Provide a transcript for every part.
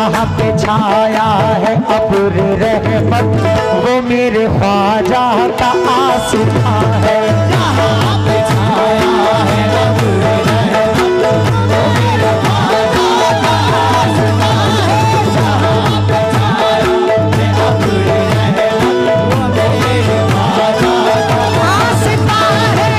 जहाँ पे छाया है अब्र रहमत वो मेरे ख्वाजा का आसिफा है। जहाँ पे छाया है अब्र रहमत वो मेरे ख्वाजा का आसिफा है। जहाँ पे छाया है अब्र रहमत वो मेरे ख्वाजा का आसिफा है।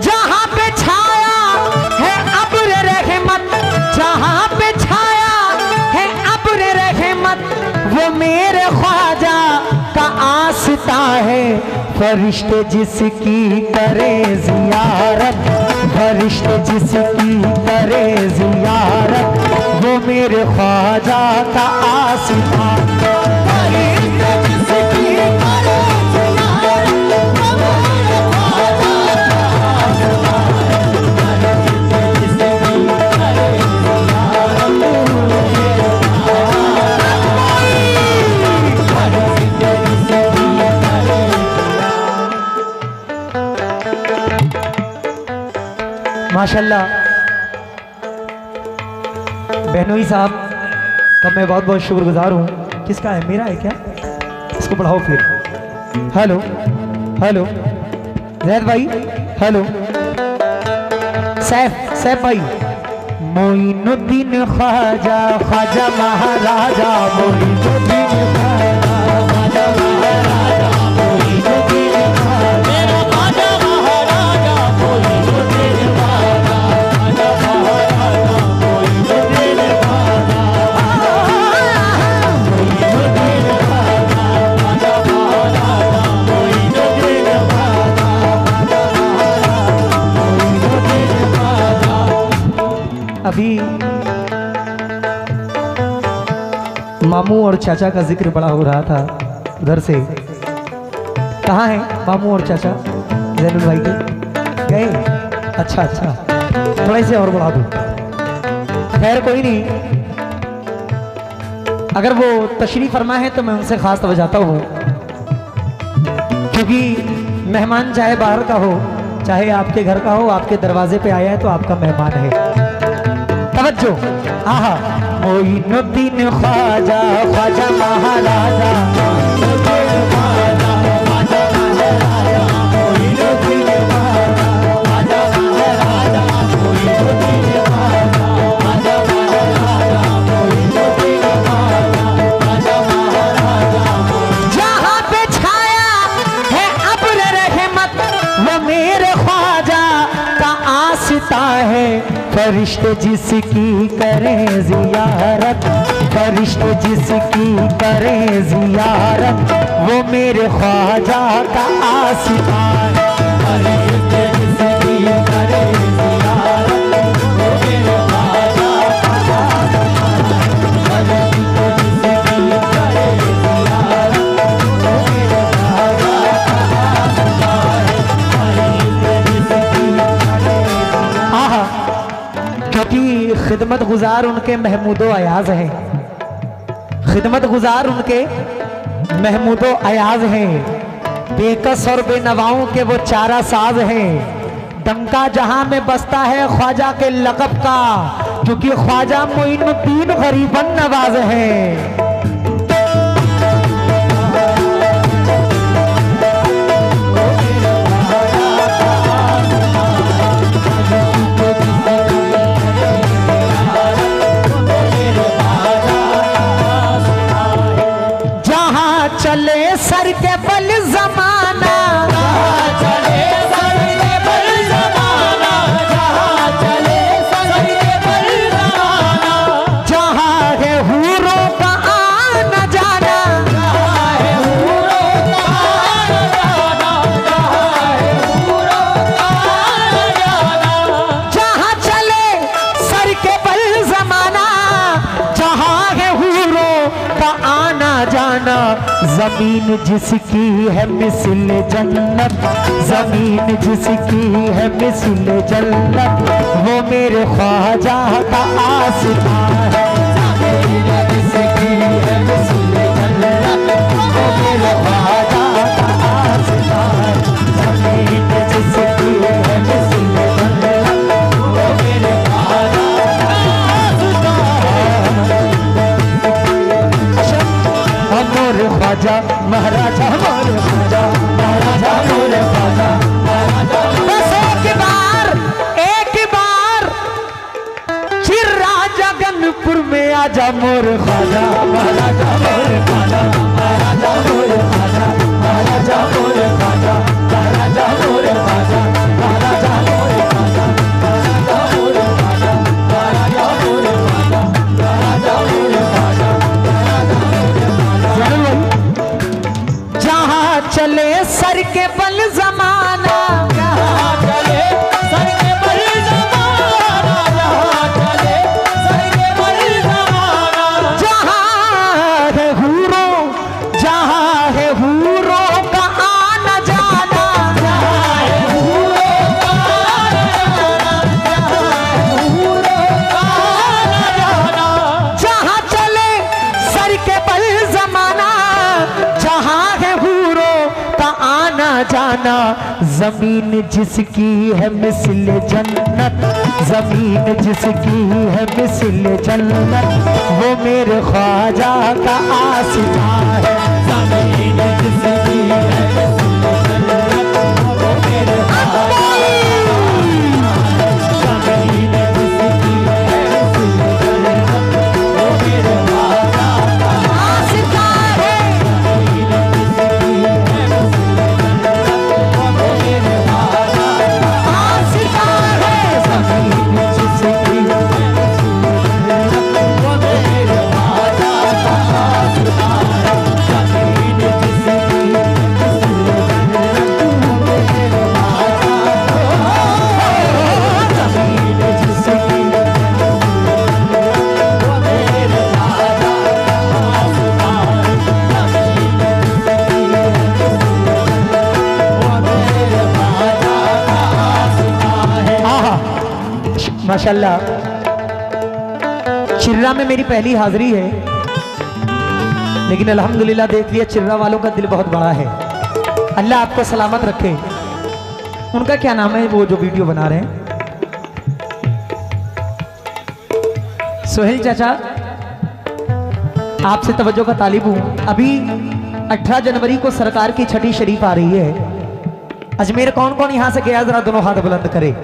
जहाँ पे छाया है अब्र रहमत वो मेरे फरिश्ते जिसकी करे जियारत, फरिश्ते जिसकी करे जियारत वो मेरे ख्वाजा का आसिफा। फरिश्ते जिसकी करे जियारत वो मेरे ख्वाजा का आसिफा। फरिश्ते जिसकी करे जियारत वो मेरे माशाल्लाह। बहनोई साहब का मैं बहुत बहुत शुक्रगुजार हूँ। किसका है, मेरा है क्या? इसको बढ़ाओ फिर। हेलो हेलो जैद भाई, हेलो सैफ भाई। मोइनुद्दीन ख्वाजा, ख्वाजा महाराजा, मोइनुद्दीन ख्वाजा, ख्वाजा महाराजा, मोइनुद्दीन ख्वाजा, मेरा ख्वाजा महाराजा, मोइनुद्दीन ख्वाजा, ख्वाजा महाराजा, मोइनुद्दीन ख्वाजा, मोइनुद्दीन ख्वाजा, ख्वाजा महाराजा, मोइनुद्दीन ख्वाजा, ख्वाजा महाराजा, मोइनुद्दीन ख्वाजा। अभी मामू और चाचा का जिक्र बड़ा हो रहा था उधर से। कहाँ है मामू और चाचा? जैनुल भाई के गए? अच्छा अच्छा, थोड़ा इसे और बढ़ा दूँ। खैर कोई नहीं, अगर वो तशरीफ फरमा है तो मैं उनसे खास तवज्जो चाहता हूँ, क्योंकि मेहमान चाहे बाहर का हो चाहे आपके घर का हो, आपके दरवाजे पे आया है तो आपका मेहमान है। तवज्जो। आहा। मोइनुद्दीन ख्वाजा, ख्वाजा महाराजा, मोइनुद्दीन ख्वाजा, ख्वाजा महाराजा, मोइनुद्दीन ख्वाजा, ख्वाजा महाराजा, मोइनुद्दीन ख्वाजा, ख्वाजा महाराजा, मोइनुद्दीन ख्वाजा, ख्वाजा महाराजा। जहाँ पे छाया है अब्र रहमत वो मेरे ख्वाजा का आसिता है। फरिश्ते जिसकी करे जियारत, फरिश्ते जिसकी करे जियारत वो मेरे ख्वाजा का आसिफा है। फरिश्ते जिसकी करे जियारत वो मेरे ख्वाजा का आसिफा है। फरिश्ते जिसकी करे जियारत वो मेरे ख्वाजा का आसिफा है। फरिश्ते जिसकी करे। आहा, क्योंकि खिदमत गुजार उनके महमूदो अयाज हैं, खिदमत गुजार उनके महमूदो अयाज हैं। बेकस और बेनवाओं के वो चारा साज हैं। डंका जहां में बसता है ख्वाजा के लक़ब का, क्योंकि ख्वाजा मोइनुद्दीन गरीबन नवाज है। चले सर के बल जमाना, चले सर के बल जमाना, जहाँ चले सर के बल जमाना, जहाँ है हूरों का जमीन जिसकी है मिसल जन्नत, जमीन जिसकी है मिसल जन्नत, वो मेरे ख्वाजा का आसिफा है। जमीन जिसकी है मिसल जन्नत, वो मेरे ख्वाजा का आसिफा है। जमीन जिसकी है मिसल जन्नत, वो मेरे ख्वाजा का आसिफा है। मोरे ख्वाजा महाराजा, मोरे ख्वाजा महाराजा, मोरे ख्वाजा महाराजा। बस एक बार चिर्रा जगनपुर में आजा मोरे ख्वाजा महाराजा, मोरे ख्वाजा महाराजा, मोरे ख्वाजा महाराजा, मोरे ख्वाजा महाराजा, मोरे ख्वाजा महाराजा, मोरे ख्वाजा महाराजा, मोरे ख्वाजा महाराजा, मोरे ख्वाजा महाराजा, मोरे ख्वाजा जहाँ चले सर के बल जमाना, जहाँ चले सर के बल जमाना, जहाँ चले सर के बल जमाना, जहाँ है हूरों का आना जाना, जहाँ है हूरों का आना जाना, जहाँ है हूरों का आना जाना, जहाँ चले सर के बल जमाना, जहाँ आना जाना। जमीन जिसकी है मिसल जन्नत, जमीन जिसकी है मिसल जन्नत, वो मेरे ख्वाजा का आसिफा है। जमीन जिसकी है मिसल जन्नत, वो मेरे ख्वाजा का जमीन जिसकी है मिसल जन्नत, वो मेरे ख्वाजा का आसिफा है। जमीन जिसकी है माशाल्लाह। चिर्रा में मेरी पहली हाजिरी है, लेकिन अल्हम्दुलिल्लाह देख लिया चिर्रा वालों का दिल बहुत बड़ा है। अल्लाह आपको सलामत रखे। उनका क्या नाम है वो जो वीडियो बना रहे हैं? सोहेल चाचा, आपसे तवज्जो का तालिब हूं। अभी 18 जनवरी को सरकार की छठी शरीफ आ रही है। अजमेर कौन कौन यहां से गया, जरा दोनों हाथ बुलंद करे।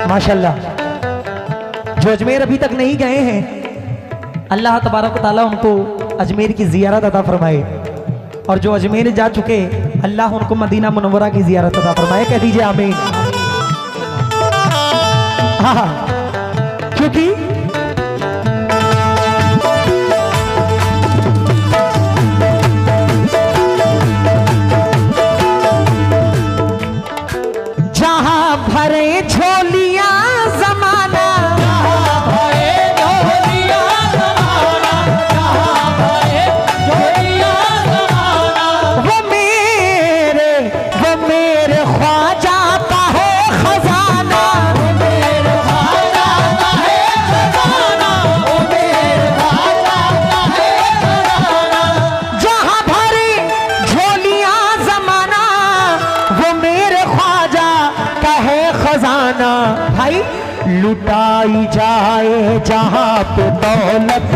माशाल्लाह। जो अजमेर अभी तक नहीं गए हैं, अल्लाह तबारक तआला उनको अजमेर की जियारत अता फरमाए, और जो अजमेर जा चुके अल्लाह उनको मदीना मुनव्वरा की जियारत अता फरमाए। कह दीजिए आमीन। हाँ, क्योंकि जहां भरे झोलियां जमाना, जहां भरे झोलियां जमाना, जहां भरे झोलियां जमाना, वो मेरे ख्वाजा का है खजाना, वो मेरे ख्वाजा का है खजाना, वो मेरे ख्वाजा का है खजाना। जहां भरे झोलियां जमाना, वो मेरे ख्वाजा का है खजाना। भाई लुटाई जाए जहां पे दौलत,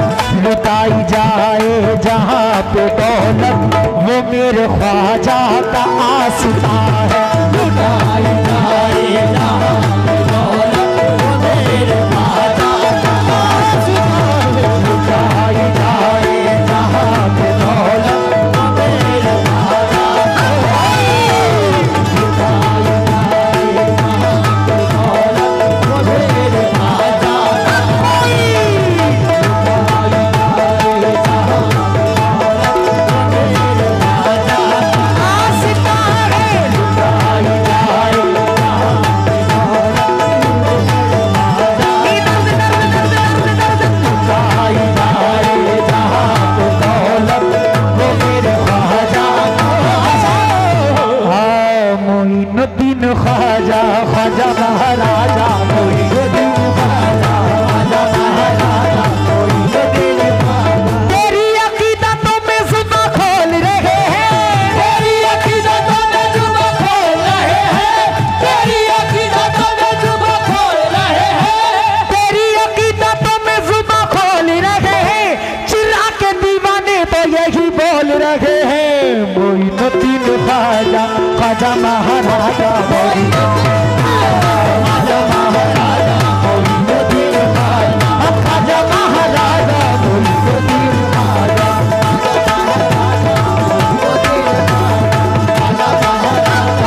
लुटाई जाए जहां पे दौलत, वो मेरे ख्वाजा का आसिफा है। लुटाई जाए जहां पे दौलत, वो मेरे ख्वाजा का आसिफा है। लुटाई जाए जहां पे दौलत, वो मेरे ख्वाजा का ख्वाजा महाराजा मोइनुद्दीन ख्वाजा, ख्वाजा महाराजा मोइनुद्दीन ख्वाजा। तेरी अकीदतों में जुबां खोल रहे हैं, तेरी अकीदतों में जुबां खोल रहे हैं, तेरी अकीदतों में जुबां खोल रहे हैं, तेरी अकीदतों में जुबां खोल रहे हैं। चिल्ला के दीवाने तो यही बोल रहे हैं, मोइनुद्दीन ख्वाजा, ख्वाजा महाराजा मोइनुद्दीन ख्वाजा महाराजा मोइनुद्दीन ख्वाजा, ख्वाजा महाराजा मोइनुद्दीन ख्वाजा, ख्वाजा महाराजा मोइनुद्दीन ख्वाजा, ख्वाजा महाराजा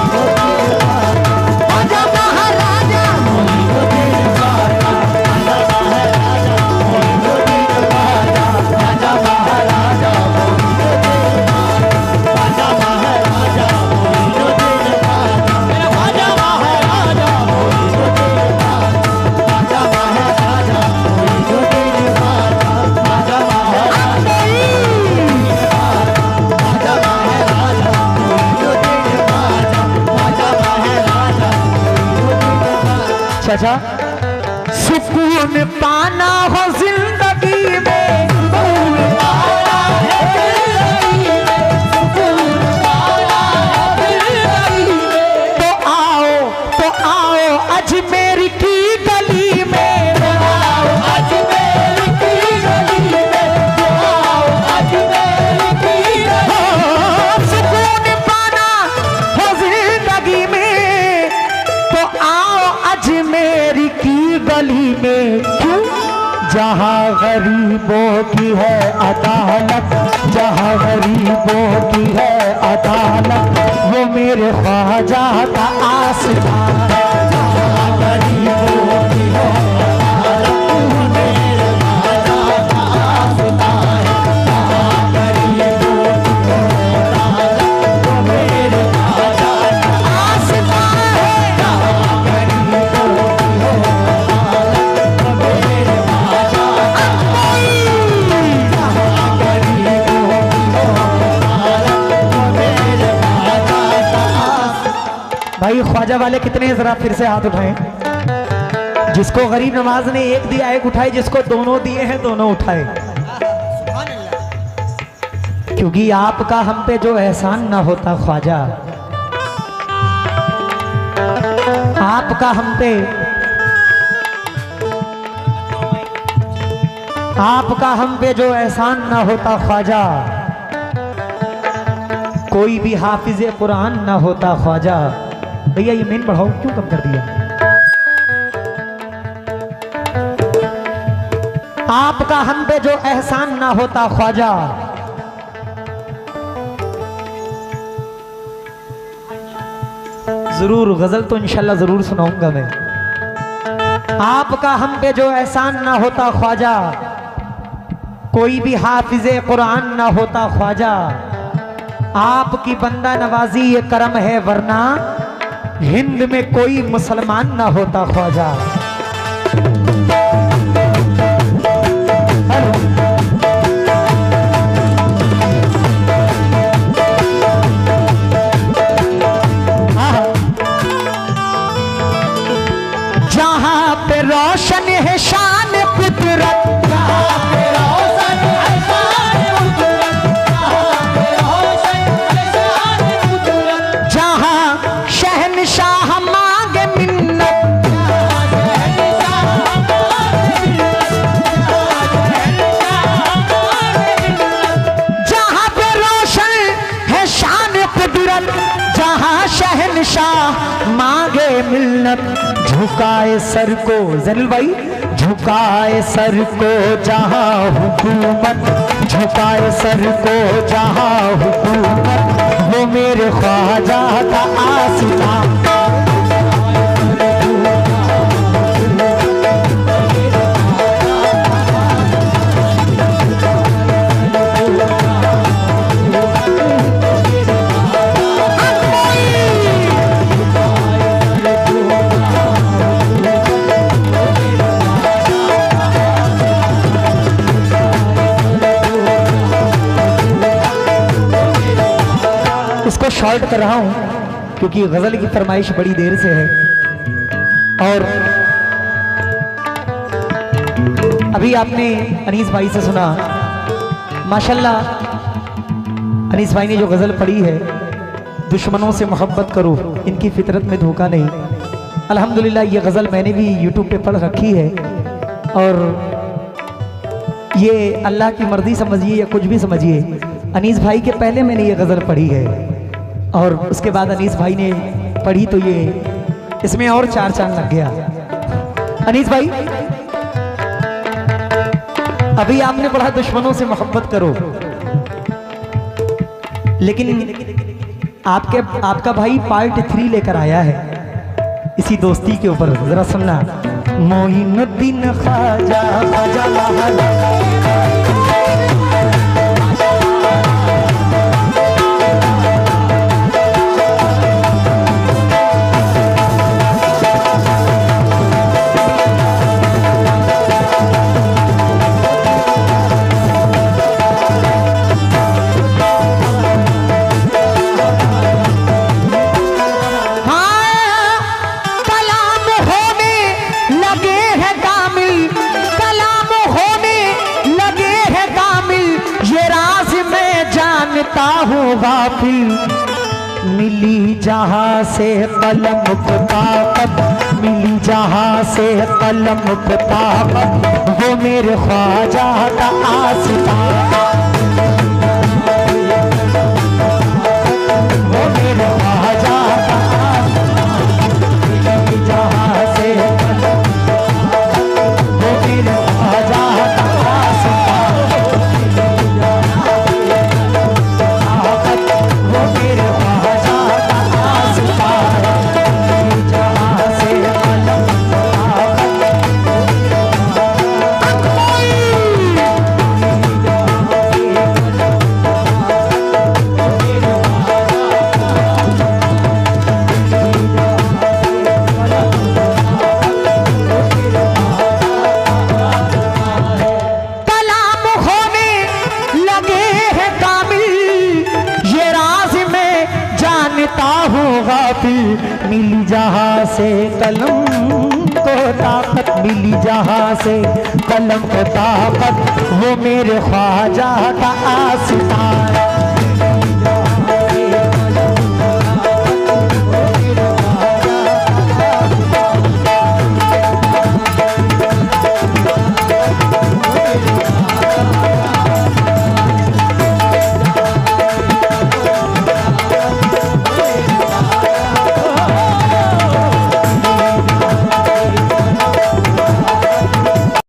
मोइनुद्दीन ख्वाजा, ख्वाजा महाराजा मोइनुद्दीन ख्वाजा, ख्वाजा महाराजा मोइनुद्दीन ख्वाजा, ख्वाजा महाराजा मोइनुद्दीन ख्वाजा, ख्वाजा महाराजा मोइनुद्दीन ख्वाजा, मेरा ख्वाजा महाराजा मोइनुद्दीन ख्वाजा, ख्वाजा महाराजा मोइनुद्दीन ख्वाजा, ख्वाजा महाराजा ख्वाजा महाराजा मोइनुद्दीन ख्वाजा, ख्वाजा महाराजा मोइनुद्दीन ख्वाजा। चाचा, सुकून पाना हो जिंदगी में, सुकून पाना है जिंदगी में, सुकून पाना है जिंदगी में, तो आओ अजमेर की गली में, तो आओ अजमेर की गली में, तो आओ अजमेर की गली में। सुकून पाना हो जिंदगी में, तो आओ अजमेर की गली में। क्यों? जहाँ गरीबों की है अदालत, जहाँ गरीबों की है अदालत, वो मेरे ख्वाजा का आस्थान है। जहाँ गरीबों की है अदालत, वो मेरे ख्वाजा का आस्थान है। जहाँ गरीबों की है अदालत, वो मेरे ख्वाजा का आस्थान है। जहाँ गरीबों की है अदालत, वो मेरे ख्वाजा का आस्थान है। जहाँ गरीबों की है अदालत, वो मेरे ख्वाजा का आस्थान। भाई ख्वाजा वाले कितने हैं, जरा फिर से हाथ उठाएं। जिसको गरीब नवाज ने एक दिया एक उठाए, जिसको दोनों दिए हैं दोनों उठाए। क्योंकि आपका हम पे जो एहसान ना होता ख्वाजा, आपका हम पे, आपका हम पे जो एहसान ना होता ख्वाजा, कोई भी हाफिज कुरान ना होता ख्वाजा। भैया ये मेन बढ़ाओ, क्यों कम कर दिया? आपका हम पे जो एहसान ना होता ख्वाजा, जरूर गजल तो इंशाल्लाह जरूर सुनाऊंगा मैं। आपका हम पे जो एहसान ना होता ख्वाजा, कोई भी हाफिज कुरान ना होता ख्वाजा। आपकी बंदा नवाजी ये करम है, वरना हिंद में कोई मुसलमान ना होता ख्वाजा। जहाँ पे रोशन है शान कुदरत, जहाँ पे रोशन है शान कुदरत, जहाँ पे रोशन है शान कुदरत, जहाँ शहनशाह मांगे मिन्नत, जहाँ शहनशाह मांगे मिन्नत, जहाँ पे रोशन है शान कुदरत, जहाँ शहनशाह मांगे मिन्नत। झुकाए सर को जलील भाई, झुकाए सर को जहाँ हुकूमत, झुकाए सर को जहाँ हुकूमत, वो मेरे ख्वाजा का आस्थान। शॉर्ट कर रहा हूं क्योंकि गजल की फरमाइश बड़ी देर से है। और अभी आपने अनीस भाई से सुना, माशाल्लाह अनीस भाई ने जो गजल पढ़ी है, दुश्मनों से मोहब्बत करो, इनकी फितरत में धोखा नहीं। अल्हम्दुलिल्लाह ये गजल मैंने भी यूट्यूब पे पढ़ रखी है और ये अल्लाह की मर्जी समझिए या कुछ भी समझिए, अनीस भाई के पहले मैंने ये गजल पढ़ी है और उसके बाद अनीस भाई ने पढ़ी तो ये इसमें और 4 चांद लग गया। अनीस भाई अभी आपने पढ़ा दुश्मनों से मोहब्बत करो, लेकिन आपका भाई पार्ट 3 लेकर आया है इसी दोस्ती के ऊपर, जरा सुनना। मोइनुद्दीन ख्वाजा ख्वाजा गाफिल, मिली जहां से कलम को ताकत, मिली जहां से कलम को ताकत, वो मेरे ख्वाजा का आस्था, वो मेरे ख्वाजा का आस्था, मिली जहां से कलम, वो मेरे ख्वाजा का आस्था, मिली जहां से कलम को ताकत, मिली जहां से कलम को ताकत, वो मेरे ख्वाजा का आस्था।